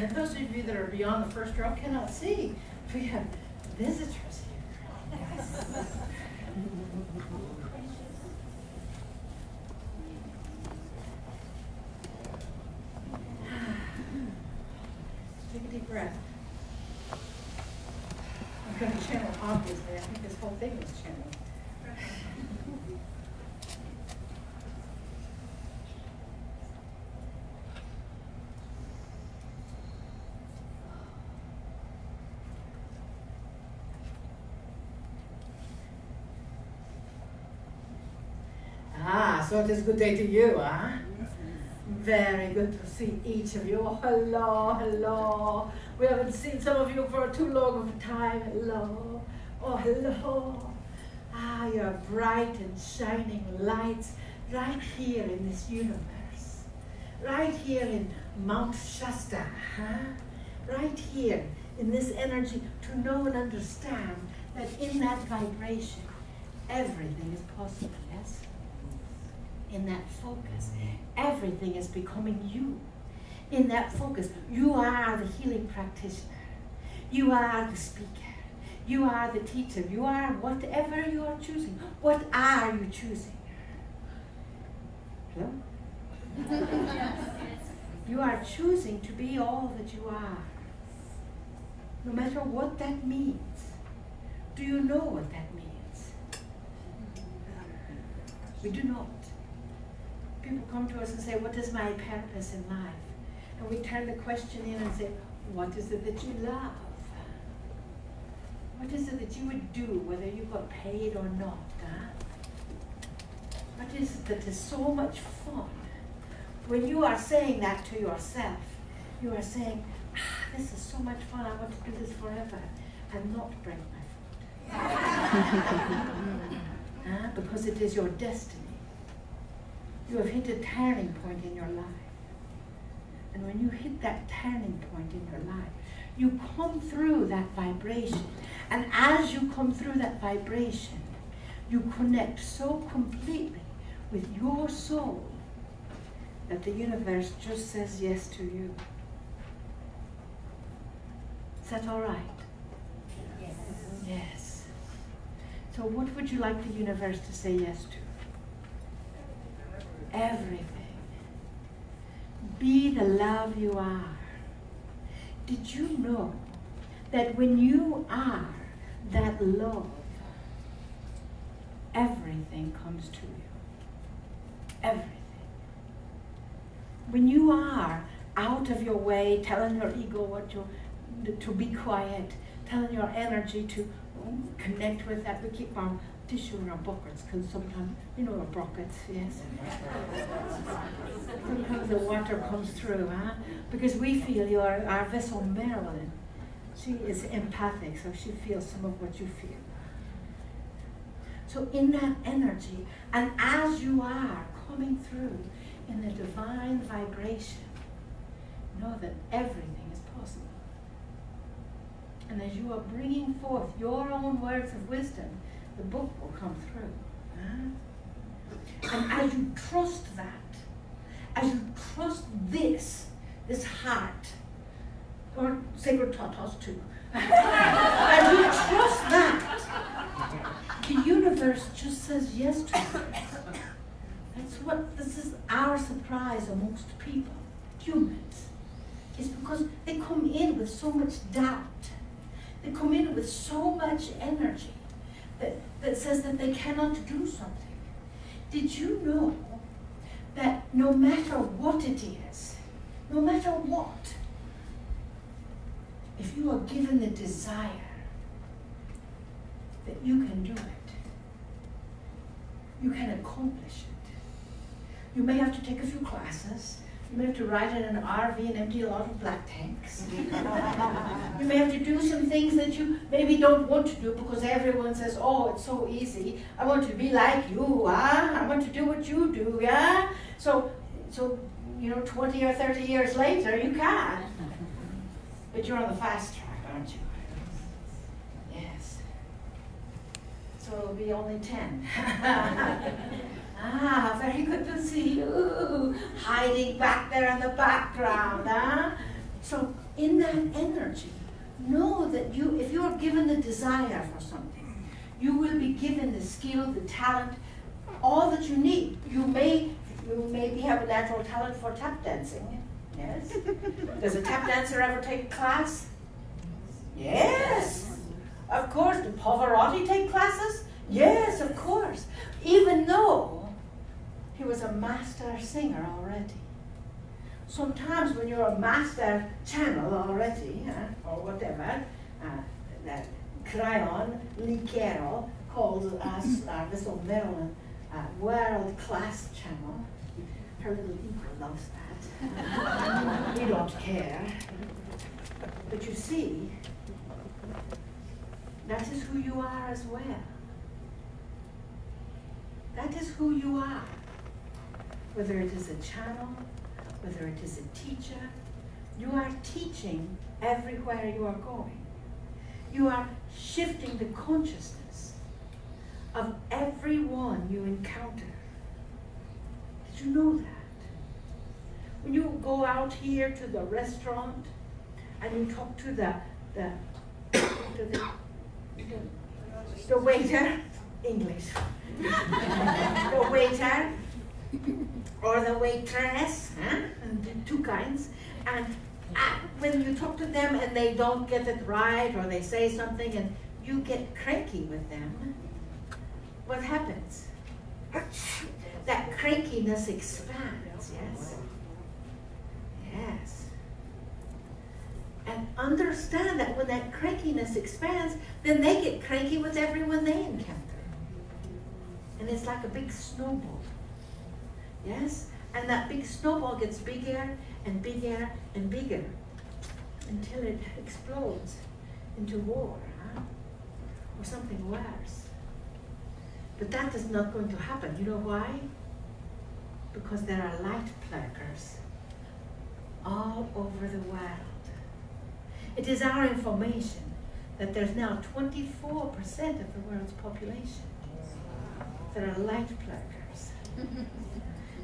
And those of you that are beyond the first row cannot see. We have visitors here. Yes. Take a deep breath. I'm going to channel, obviously. I think this whole thing was channeled. So it is a good day to you, huh? Very good to see each of you. Oh, hello, hello. We haven't seen some of you for too long of a time. Hello. Oh, hello. Ah, you're bright and shining lights right here in this universe. Right here in Mount Shasta, huh? Right here in this energy to know and understand that in that vibration, everything is possible, yes? In that focus, everything is becoming you. In that focus, you are the healing practitioner. You are the speaker. You are the teacher. You are whatever you are choosing. What are you choosing? Hello? You are choosing to be all that you are. No matter what that means. Do you know what that means? We do not. People come to us and say, what is my purpose in life? And we turn the question in and say, what is it that you love? What is it that you would do whether you got paid or not? What is it that is so much fun? When you are saying that to yourself, you are saying, this is so much fun, I want to do this forever and not break my foot. Because it is your destiny. You have hit a turning point in your life. And when you hit that turning point in your life, you come through that vibration. And as you come through that vibration, you connect so completely with your soul that the universe just says yes to you. Is that all right? Yes. Yes. So what would you like the universe to say yes to? Everything. Be the love you are. Did you know that when you are that love, everything comes to you? Everything. When you are out of your way, telling your ego to be quiet, telling your energy to connect with that, we keep our tissue in our buckets, because sometimes, you know, our buckets, yes? Sometimes the water comes through, huh? Because we feel our vessel Marilyn, she is empathic, so she feels some of what you feel. So in that energy, and as you are coming through in the divine vibration, know that everything is possible. And as you are bringing forth your own words of wisdom, the book will come through. Huh? And as you trust that, as you trust this heart, or sacred tatas too, as you trust that, the universe just says yes to it. This is our surprise amongst people, humans. It's because they come in with so much doubt. They come in with so much energy that says that they cannot do something. Did you know that no matter what it is, no matter what, if you are given the desire that you can do it, you can accomplish it. You may have to take a few classes. You may have to ride in an RV and empty a lot of black tanks. You may have to do some things that you maybe don't want to do because everyone says, oh, it's so easy. I want to be like you, I want to do what you do, yeah? So 20 or 30 years later, you can. But you're on the fast track, aren't you? Yes. So it'll be only 10. Very good to see you, hiding back there in the background, huh? So in that energy, know that if you are given the desire for something, you will be given the skill, the talent, all that you need. You maybe have a natural talent for tap dancing. Yes. Does a tap dancer ever take a class? Yes. Of course. Did Pavarotti take classes? Yes, of course. Even though he was a master singer already. Sometimes when you're a master channel already, or whatever, that Crayon Lee Carroll calls us, this old Maryland world-class channel. Her little ego loves that. We don't care. But you see, that is who you are as well. That is who you are. Whether it is a channel, whether it is a teacher, you are teaching everywhere you are going. You are shifting the consciousness of everyone you encounter. Did you know that? When you go out here to the restaurant and you talk to the waiter, English, the waiter or the waitress, and the two kinds, and when you talk to them and they don't get it right or they say something and you get cranky with them, what happens? That crankiness expands, yes? Yes. And understand that when that crankiness expands, then they get cranky with everyone they encounter. And it's like a big snowball. Yes? And that big snowball gets bigger and bigger and bigger until it explodes into war, or something worse. But that is not going to happen. You know why? Because there are light pluggers all over the world. It is our information that there's now 24% of the world's population that are light pluggers.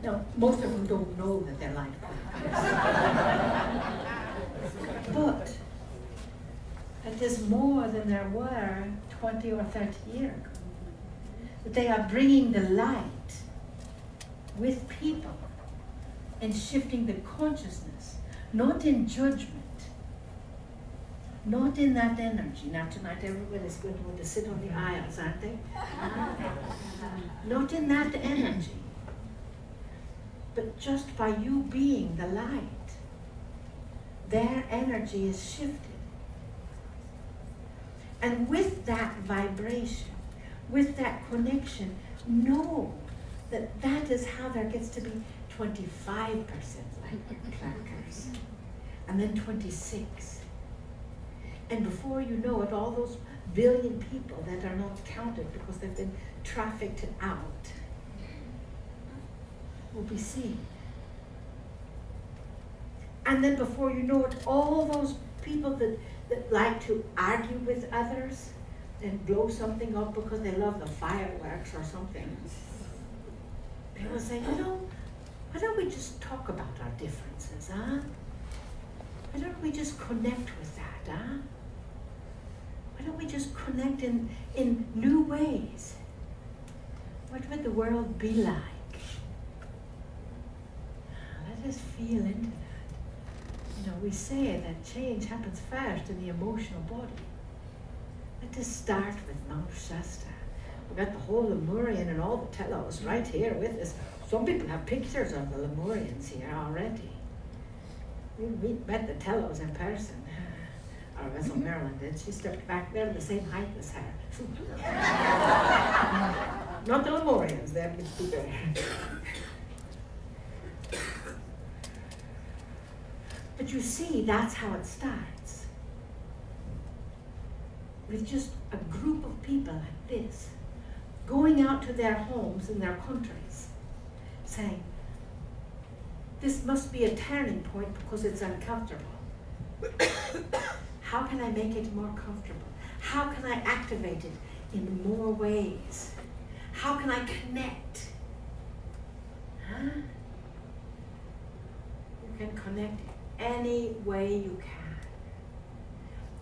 Now, most of them don't know that they're light pluggers. But it is more than there were 20 or 30 years ago. That they are bringing the light with people and shifting the consciousness, not in judgment, not in that energy. Now tonight everybody's going to want to sit on the aisles, aren't they? Not in that energy, but just by you being the light, their energy is shifted. And with that vibration, with that connection, know that that is how there gets to be 25% light pluggers, and then 26. And before you know it, all those billion people that are not counted because they've been trafficked out will be seen. And then before you know it, all those people that like to argue with others and blow something up because they love the fireworks or something, they will say, you know, why don't we just talk about our differences, huh? Why don't we just connect with that, huh? Why don't we just connect in new ways? What would the world be like? Let us feel into that. You know, we say that change happens first in the emotional body. Let us start with Mount Shasta. We've got the whole Lemurian and all the telos right here with us. Some people have pictures of the Lemurians here already. We met the telos in person. Our vessel Marilyn did. She stepped back there the same height as her. Not the Lemurians, they're a bit too big. But you see, that's how it starts. With just a group of people like this, going out to their homes in their countries, saying, this must be a turning point because it's uncomfortable. How can I make it more comfortable? How can I activate it in more ways? How can I connect? Huh? You can connect any way you can.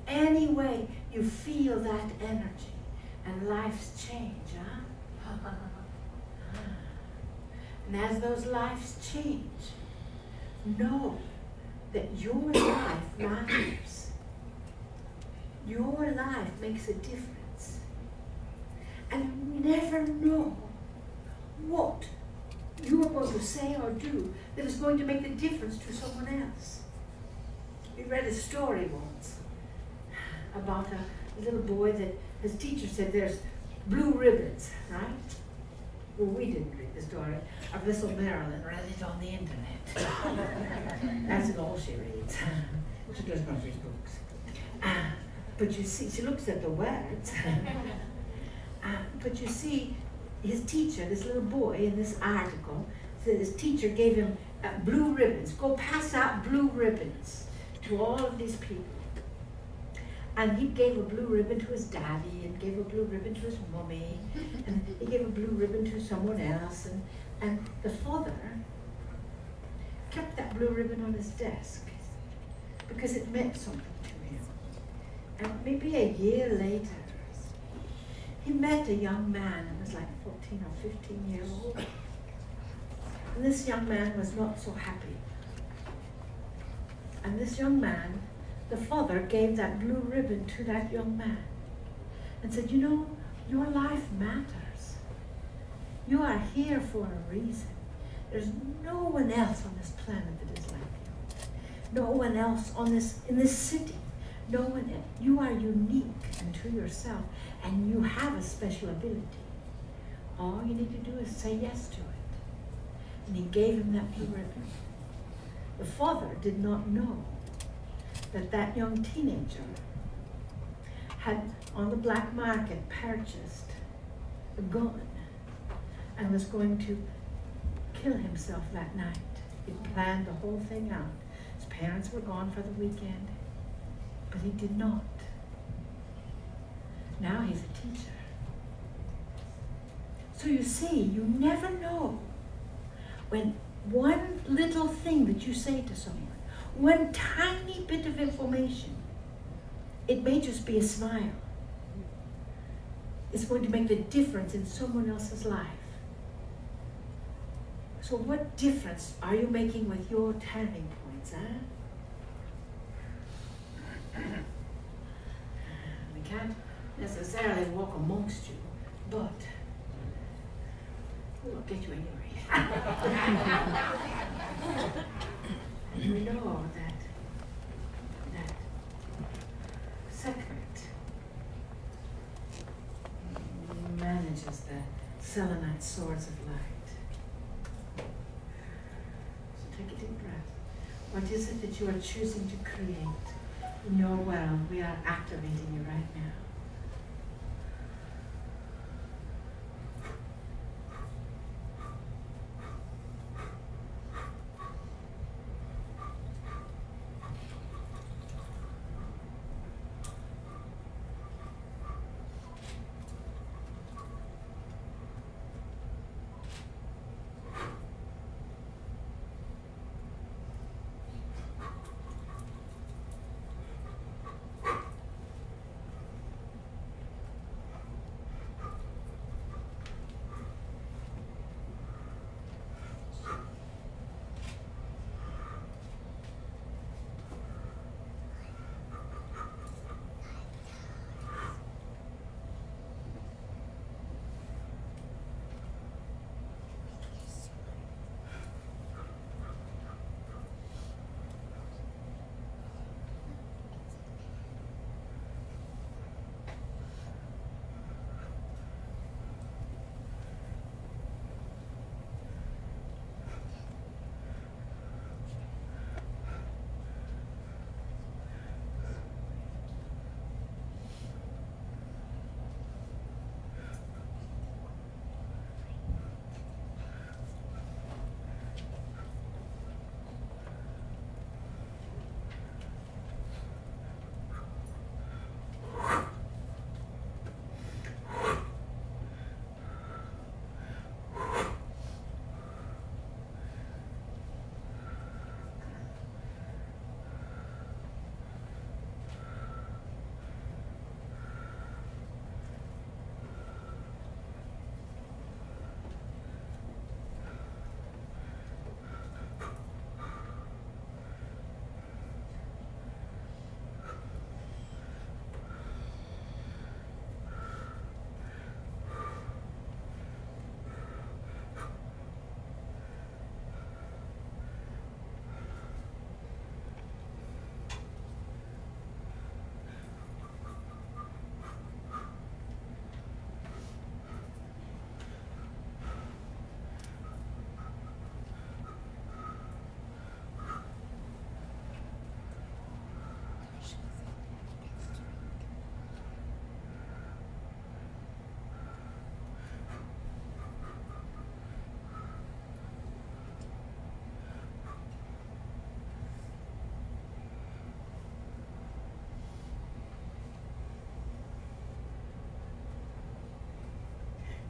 Any way you feel that energy and life's change, huh? And as those lives change, know that your life matters. Your life makes a difference. And you never know what you are going to say or do that is going to make the difference to someone else. We read a story once about a little boy that his teacher said there's blue ribbons, right? Well, we didn't read the story. Our little Marilyn read it on the internet. That's all she reads. She does not read books. But you see, she looks at the words. But you see, his teacher, this little boy in this article, said his teacher gave him blue ribbons. Go pass out blue ribbons to all of these people. And he gave a blue ribbon to his daddy, and gave a blue ribbon to his mommy, and he gave a blue ribbon to someone else. And the father kept that blue ribbon on his desk because it meant something to him. And maybe a year later, he met a young man who was like 14 or 15 years old. And this young man was not so happy. And this young man, the father gave that blue ribbon to that young man and said, you know, your life matters. You are here for a reason. There's no one else on this planet that is like you. No one else in this city. No one else. You are unique unto yourself, and you have a special ability. All you need to do is say yes to it. And he gave him that blue ribbon. The father did not know that young teenager had on the black market purchased a gun and was going to kill himself that night. He planned the whole thing out. His parents were gone for the weekend, but he did not. Now he's a teacher. So you see, you never know when one little thing that you say to someone, one tiny bit of information, it may just be a smile. It's going to make the difference in someone else's life. So what difference are you making with your turning points, huh? We can't necessarily walk amongst you, but we'll get you anyway. We know that secret manages the selenite swords of light. So take a deep breath. What is it that you are choosing to create in your world? We are activating you right now.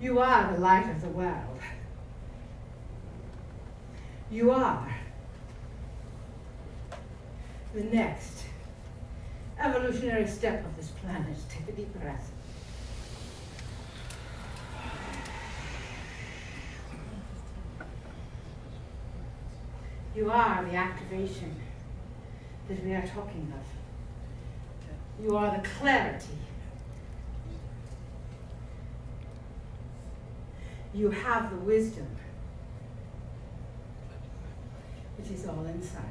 You are the light of the world. You are the next evolutionary step of this planet. Take a deep breath. You are the activation that we are talking of. You are the clarity. You have the wisdom, which is all inside.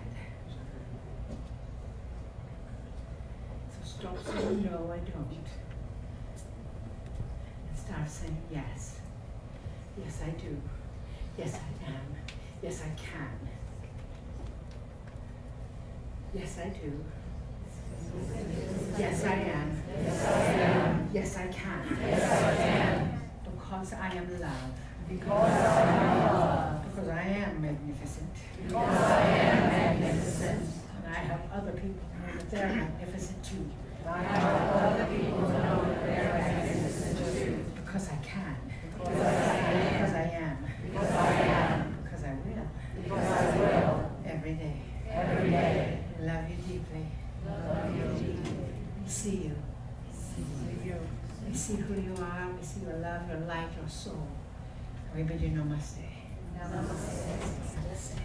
So stop saying no, I don't. And start saying yes. Yes, I do. Yes, I am. Yes, I can. Yes, I do. Yes, I am. Yes, I am. Yes, I can. Yes, I can. Because I am love. Because I am love. Because I am magnificent. Because I am magnificent. And I help other people know that they're magnificent too. I help other people know that they're magnificent too. Because I can. Because I can. Because I am. Because I am. Because I will. Because I will. Every day. Every day. Love you deeply. Love you deeply. See you. See you. We see who you are. We see your love, your light, your soul. And we bid you namaste. Namaste. Namaste.